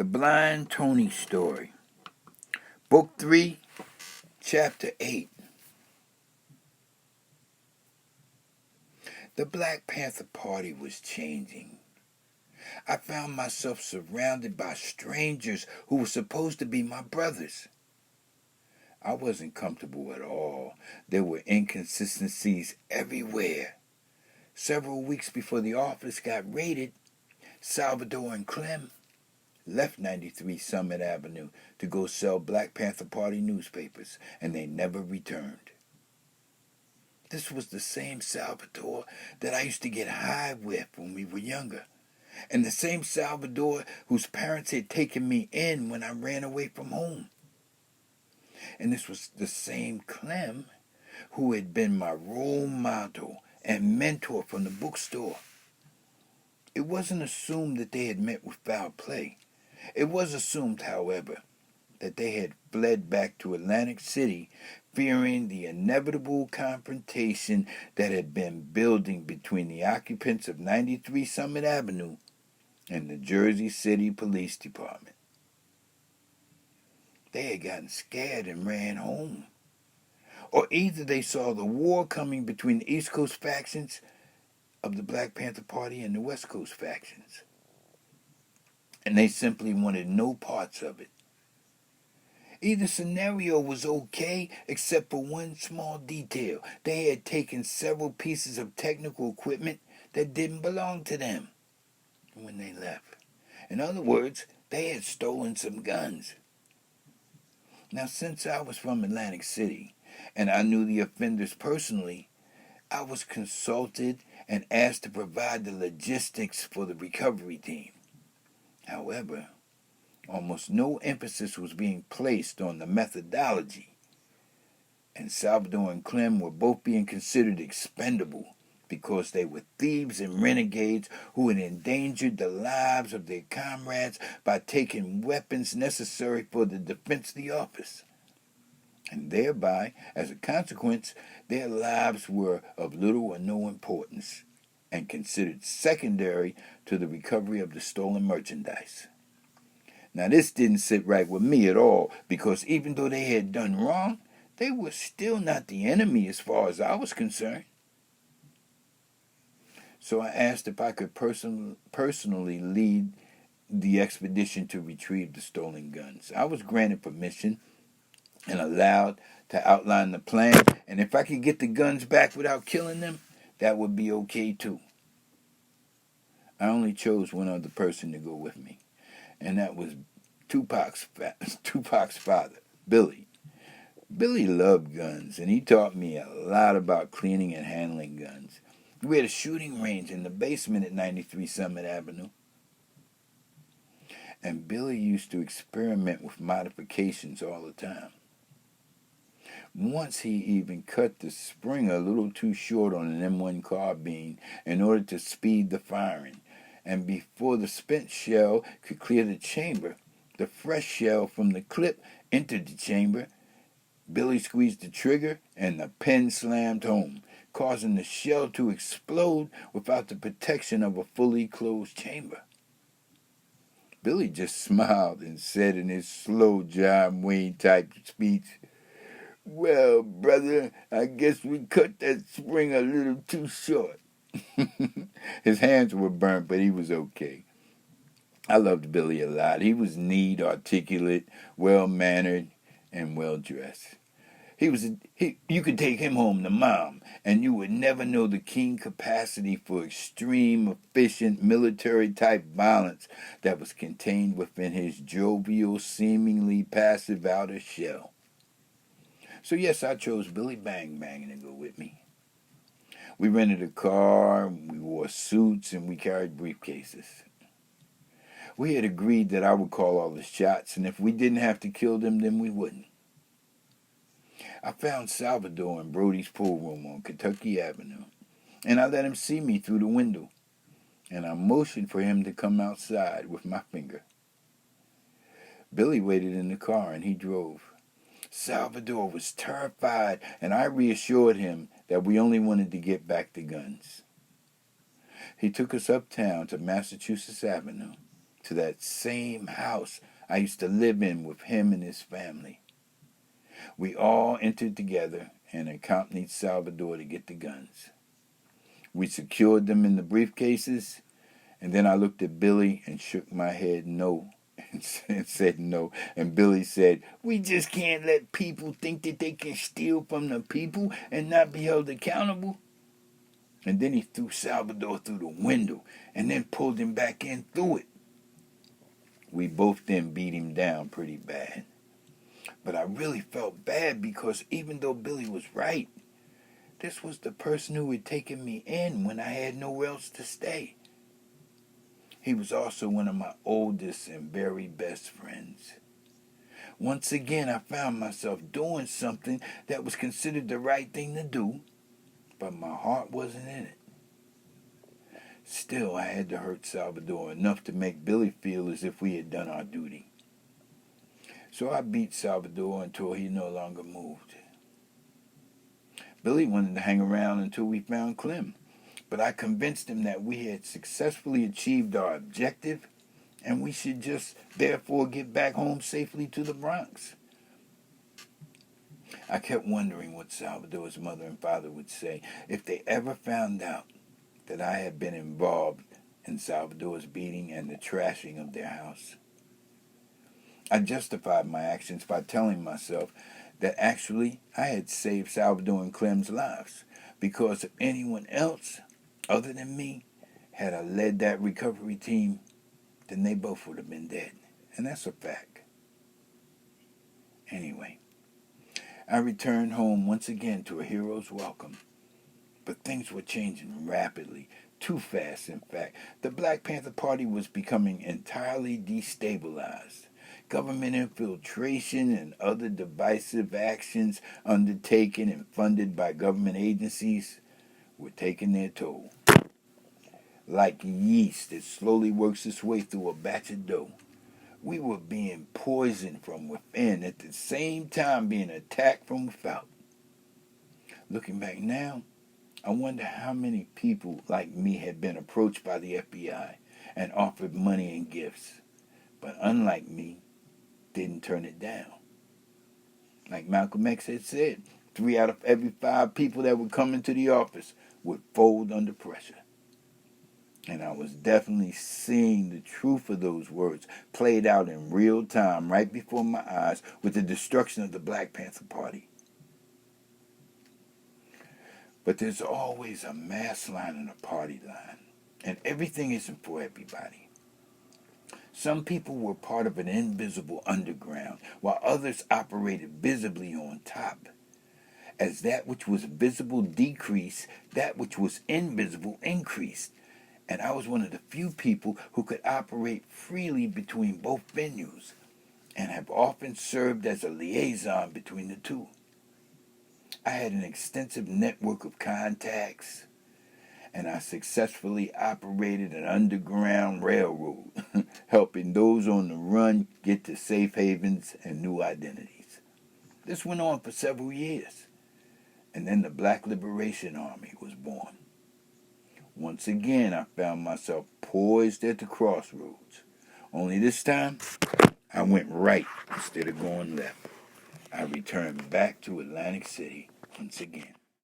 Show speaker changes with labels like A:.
A: The Blind Tony Story, Book 3, Chapter 8. The Black Panther Party was changing. I found myself surrounded by strangers who were supposed to be my brothers. I wasn't comfortable at all. There were inconsistencies everywhere. Several weeks before the office got raided, Salvador and Clem left 93 Summit Avenue to go sell Black Panther Party newspapers, and they never returned. This was the same Salvador that I used to get high with when we were younger, and the same Salvador whose parents had taken me in when I ran away from home. And this was the same Clem who had been my role model and mentor from the bookstore. It wasn't assumed that they had met with foul play. It was assumed, however, that they had fled back to Atlantic City, fearing the inevitable confrontation that had been building between the occupants of 93 Summit Avenue and the Jersey City Police Department. They had gotten scared and ran home. Or either they saw the war coming between the East Coast factions of the Black Panther Party and the West Coast factions, and they simply wanted no parts of it. Either scenario was okay, except for one small detail. They had taken several pieces of technical equipment that didn't belong to them when they left. In other words, they had stolen some guns. Now, since I was from Atlantic City, and I knew the offenders personally, I was consulted and asked to provide the logistics for the recovery team. However, almost no emphasis was being placed on the methodology, and Salvador and Clem were both being considered expendable because they were thieves and renegades who had endangered the lives of their comrades by taking weapons necessary for the defense of the office. And thereby, as a consequence, their lives were of little or no importance and considered secondary to the recovery of the stolen merchandise. Now, this didn't sit right with me at all, because even though they had done wrong, they were still not the enemy as far as I was concerned. So I asked if I could personally lead the expedition to retrieve the stolen guns. I was granted permission and allowed to outline the plan, and if I could get the guns back without killing them, that would be okay too. I only chose one other person to go with me, and that was Tupac's father, Billy. Billy loved guns, and he taught me a lot about cleaning and handling guns. We had a shooting range in the basement at 93 Summit Avenue, and Billy used to experiment with modifications all the time. Once he even cut the spring a little too short on an M1 carbine in order to speed the firing, and before the spent shell could clear the chamber, the fresh shell from the clip entered the chamber. Billy squeezed the trigger, and the pin slammed home, causing the shell to explode without the protection of a fully closed chamber. Billy just smiled and said in his slow John Wayne-type speech, "Well, brother, I guess we cut that spring a little too short." His hands were burnt, but he was okay. I loved Billy a lot. He was neat, articulate, well-mannered, and well-dressed. You could take him home to Mom, and you would never know the keen capacity for extreme, efficient, military-type violence that was contained within his jovial, seemingly passive outer shell. So yes, I chose Billy Bang Bang to go with me. We rented a car, we wore suits, and we carried briefcases. We had agreed that I would call all the shots, and if we didn't have to kill them, then we wouldn't. I found Salvador in Brody's pool room on Kentucky Avenue, and I let him see me through the window, and I motioned for him to come outside with my finger. Billy waited in the car, and he drove. Salvador was terrified, and I reassured him that we only wanted to get back the guns. He took us uptown to Massachusetts Avenue, to that same house I used to live in with him and his family. We all entered together and accompanied Salvador to get the guns. We secured them in the briefcases, and then I looked at Billy and shook my head no and said no. And Billy said, "We just can't let people think that they can steal from the people and not be held accountable." And then he threw Salvador through the window and then pulled him back in through it. We both then beat him down pretty bad. But I really felt bad because even though Billy was right, this was the person who had taken me in when I had nowhere else to stay. He was also one of my oldest and very best friends. Once again, I found myself doing something that was considered the right thing to do, but my heart wasn't in it. Still, I had to hurt Salvador enough to make Billy feel as if we had done our duty. So I beat Salvador until he no longer moved. Billy wanted to hang around until we found Clem, but I convinced him that we had successfully achieved our objective and we should just therefore get back home safely to the Bronx. I kept wondering what Salvador's mother and father would say if they ever found out that I had been involved in Salvador's beating and the trashing of their house. I justified my actions by telling myself that actually I had saved Salvador and Clem's lives, because if anyone else other than me had led that recovery team, then they both would have been dead. And that's a fact. Anyway, I returned home once again to a hero's welcome. But things were changing rapidly, too fast in fact. The Black Panther Party was becoming entirely destabilized. Government infiltration and other divisive actions undertaken and funded by government agencies were taking their toll. Like yeast that slowly works its way through a batch of dough, we were being poisoned from within at the same time being attacked from without. Looking back now, I wonder how many people like me had been approached by the FBI and offered money and gifts, but unlike me, didn't turn it down. Like Malcolm X had said, 3 out of every 5 people that would come into the office would fold under pressure. And I was definitely seeing the truth of those words played out in real time right before my eyes with the destruction of the Black Panther Party. But there's always a mass line and a party line, and everything isn't for everybody. Some people were part of an invisible underground, while others operated visibly on top. As that which was visible decreased, that which was invisible increased. And I was one of the few people who could operate freely between both venues, and have often served as a liaison between the two. I had an extensive network of contacts, and I successfully operated an underground railroad, helping those on the run get to safe havens and new identities. This went on for several years, and then the Black Liberation Army was born. Once again, I found myself poised at the crossroads. Only this time, I went right instead of going left. I returned back to Atlantic City once again.